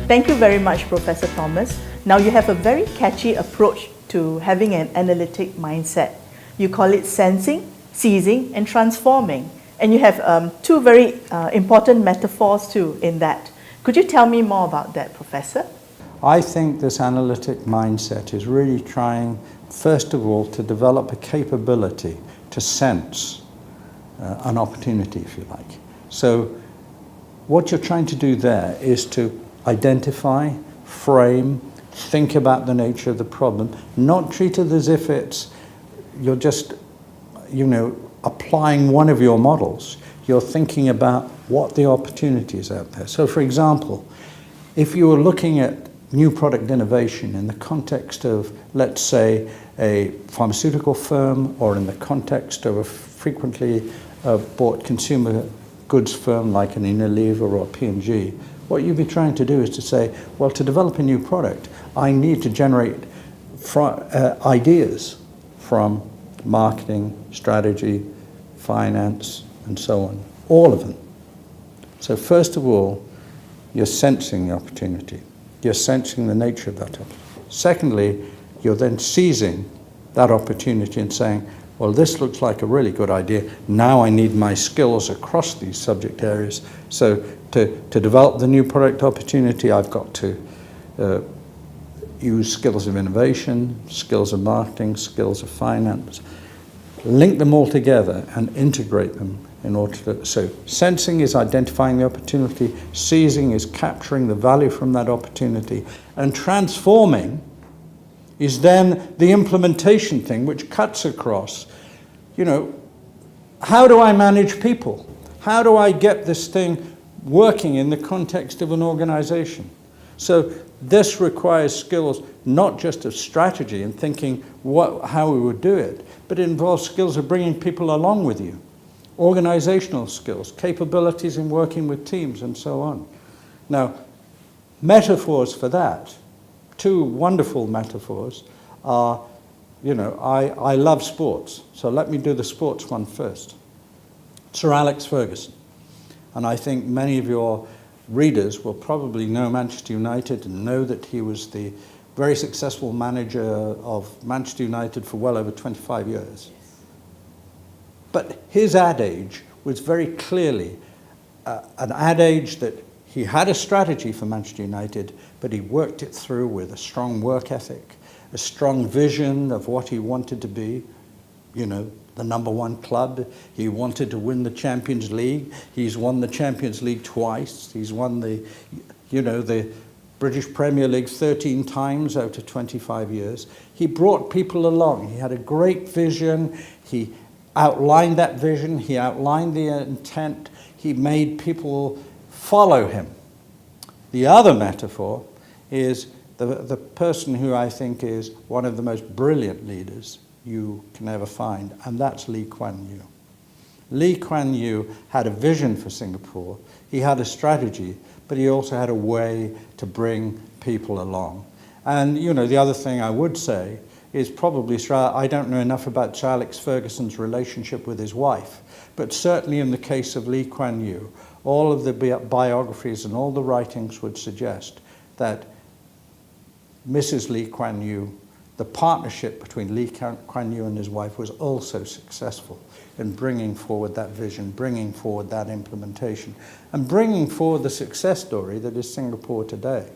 Thank you very much, Professor Thomas. Now you have a very catchy approach to having an analytic mindset. You call it sensing, seizing, and transforming. And you have two very important metaphors too in that. Could you tell me more about that, Professor? I think this analytic mindset is really trying, first of all, to develop a capability to sense an opportunity, if you like. So what you're trying to do there is to identify, frame, think about the nature of the problem, not treat it as if you're just, applying one of your models. You're thinking about what the opportunity is out there. So for example, if you were looking at new product innovation in the context of, let's say, a pharmaceutical firm, or in the context of a frequently bought consumer goods firm like an Unilever or P&G, what you'd be trying to do is to say, well, to develop a new product, I need to generate ideas from marketing, strategy, finance, and so on, all of them. So first of all, you're sensing the opportunity. You're sensing the nature of that opportunity. Secondly, you're then seizing that opportunity and saying, well, this looks like a really good idea. Now I need my skills across these subject areas. So to develop the new product opportunity, I've got to use skills of innovation, skills of marketing, skills of finance, link them all together and integrate them in order to, so sensing is identifying the opportunity, seizing is capturing the value from that opportunity, and transforming is then the implementation thing which cuts across, how do I manage people? How do I get this thing working in the context of an organization? So this requires skills not just of strategy and thinking how we would do it, but it involves skills of bringing people along with you, organizational skills, capabilities in working with teams, and so on. Now, metaphors for that, two wonderful metaphors are, I love sports, so let me do the sports one first. Sir Alex Ferguson. And I think many of your readers will probably know Manchester United and know that he was the very successful manager of Manchester United for well over 25 years. But his adage was very clearly an adage that he had a strategy for Manchester United, but he worked it through with a strong work ethic, a strong vision of what he wanted to be, the number one club. He wanted to win the Champions League. He's won the Champions League twice. He's won the British Premier League 13 times out of 25 years. He brought people along. He had a great vision. He outlined that vision. He outlined the intent. He made people follow him. The other metaphor is the person who I think is one of the most brilliant leaders you can ever find, and that's Lee Kuan Yew. Lee Kuan Yew had a vision for Singapore. He had a strategy, but he also had a way to bring people along. And the other thing I would say is probably, I don't know enough about Sir Alex Ferguson's relationship with his wife, but certainly in the case of Lee Kuan Yew, all of the biographies and all the writings would suggest that Mrs. Lee Kuan Yew, the partnership between Lee Kuan Yew and his wife, was also successful in bringing forward that vision, bringing forward that implementation, and bringing forward the success story that is Singapore today.